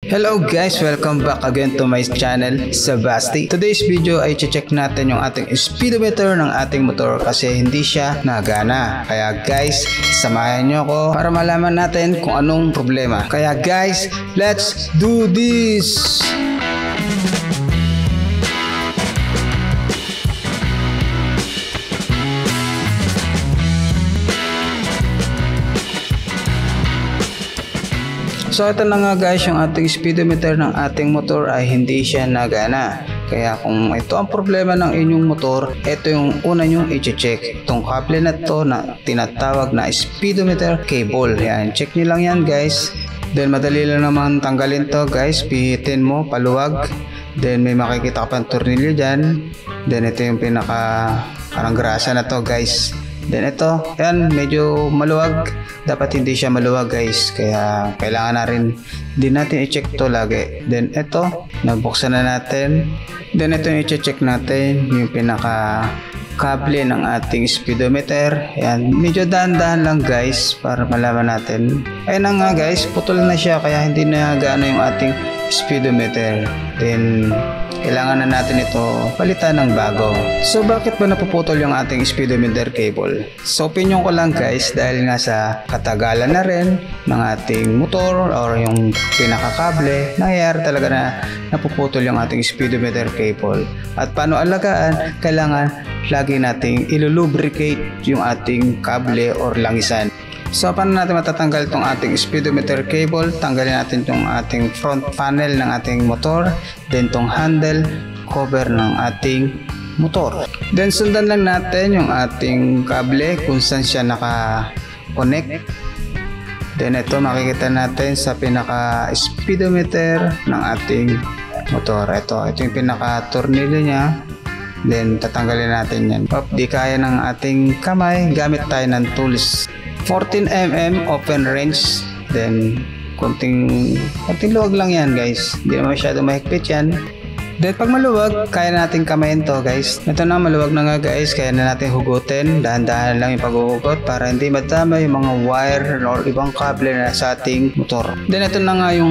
Hello guys, welcome back again to my channel, Sebasti. Today's video ay check natin yung ating speedometer ng ating motor kasi hindi siya nagana. Kaya guys, samahan nyo ako para malaman natin kung anong problema. Kaya guys, let's do this! So ito na nga guys, yung ating speedometer ng ating motor ay hindi siya nagana. Kaya kung ito ang problema ng inyong motor, ito yung una nyo i-check. Itong kable na to na tinatawag na speedometer cable. Yan, check nyo lang yan guys. Then madali lang naman tanggalin to guys. Pihitin mo, paluwag. Then may makikita ka pang tornilyo dyan. Then ito yung pinaka parang grasa na to guys. Then ito, yan, medyo maluwag. Dapat hindi siya maluwag guys. Kaya kailangan na rin din natin i-check to lagi. Then ito, nabuksan na natin. Then ito yung i-check natin, yung pinaka kable ng ating speedometer. Yan, medyo dahan-dahan lang guys para malaman natin. Ayun na nga guys, putol na siya kaya hindi na gana yung ating speedometer. Then kailangan na natin ito palitan ng bago. So bakit ba napuputol yung ating speedometer cable? So opinion ko lang guys, dahil nga sa katagalan na rin ng ating motor or yung pinakakable, nangyayari talaga na napuputol yung ating speedometer cable. At paano alagaan? Kailangan lagi nating ilulubricate yung ating kable or langisan. So paano natin matatanggal itong ating speedometer cable? Tanggalin natin itong ating front panel ng ating motor, then itong handle cover ng ating motor. Then sundan lang natin yung ating kable kung saan siya naka-connect. Then ito makikita natin sa pinaka speedometer ng ating motor. Ito yung pinaka tornilyo niya. Then tatanggalin natin yan. Di kaya ng ating kamay, gamit tayo ng tools. 14mm open range, then konting luwag lang yan guys, hindi naman masyado mahigpit yan. Then pag maluwag, kaya natin kamayin to guys. Ito na, maluwag na nga guys, kaya na natin hugutin. Dahan-dahan lang yung paghuhugot para hindi madama yung mga wire or ibang kable na sa ating motor. Then ito na nga yung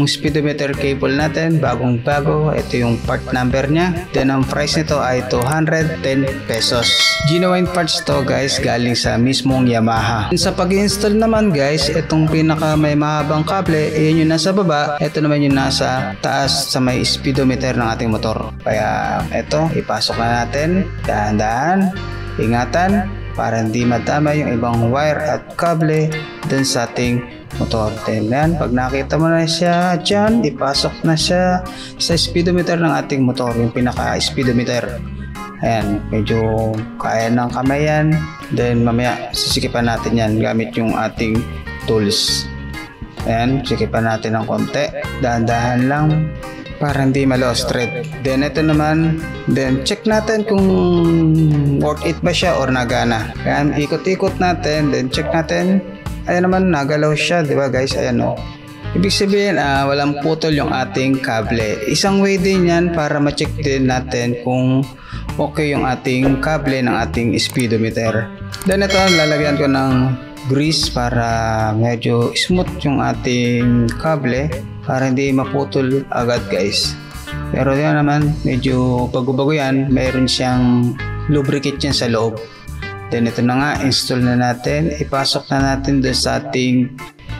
speedometer cable natin, bagong bago. Ito yung part number niya. Then ang price nito ay 210 pesos. Genuine parts to guys, galing sa mismong Yamaha. Sa pag-install naman guys, itong pinaka may mahabang kable, yun yung nasa baba. Ito naman yung nasa taas sa may speedometer ng ating motor. Kaya ito, ipasok na natin dahan-dahan, ingatan para hindi matama yung ibang wire at kable dun sa ating motor. Then yan, pag nakita mo na siya dyan, ipasok na siya sa speedometer ng ating motor, yung pinaka speedometer. Ayan, medyo kaya ng kamay yan. Then mamaya sisikipan natin yan gamit yung ating tools. Ayan, sikipan natin ng konti, dahan-dahan lang para hindi ma-lost thread. Then ito naman, then check natin kung worth it ba siya or nagana. Kaya ikot-ikot natin, then check natin. Ayan naman, nagalaw siya, di ba guys? Ayan o. Ibig sabihin, walang putol yung ating kable. Isang way din yan para ma-check din natin kung okay yung ating kable ng ating speedometer. Then ito, lalagyan ko ng grease para medyo smooth yung ating kable para hindi maputol agad guys. Pero yan naman, medyo bago-bago yan, mayroon siyang lubricate yan sa loob. Then ito na nga, install na natin, ipasok na natin doon sa ating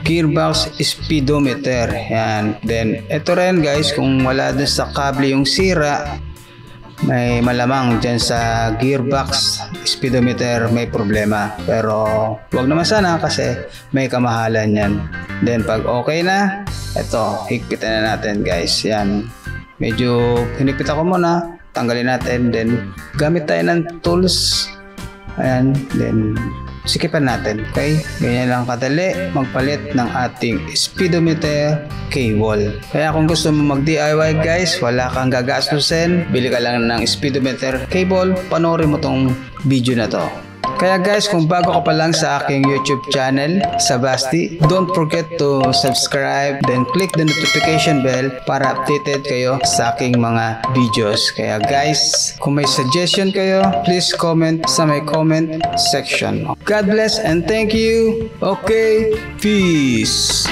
gearbox speedometer. Yan. Then ito rin guys, kung wala doon sa kable yung sira, may malamang dyan sa gearbox speedometer may problema. Pero wag naman sana kasi may kamahalan yan. Then pag okay na, eto, higpitan na natin guys. Yan. Medyo hinigpit ako muna. Tanggalin natin. Then gamit tayo ng tools. Ayan. Then sikipan natin. Okay? Ganyan lang kadali magpalit ng ating speedometer cable. Kaya kung gusto mo mag-DIY guys, wala kang gagastusin, bili ka lang ng speedometer cable, panoorin mo tong video na to. Kaya guys, kung bago ka pa lang sa aking YouTube channel, Sebasti, don't forget to subscribe, then click the notification bell para updated kayo sa aking mga videos. Kaya guys, kung may suggestion kayo, please comment sa my comment section. God bless and thank you. Okay, peace.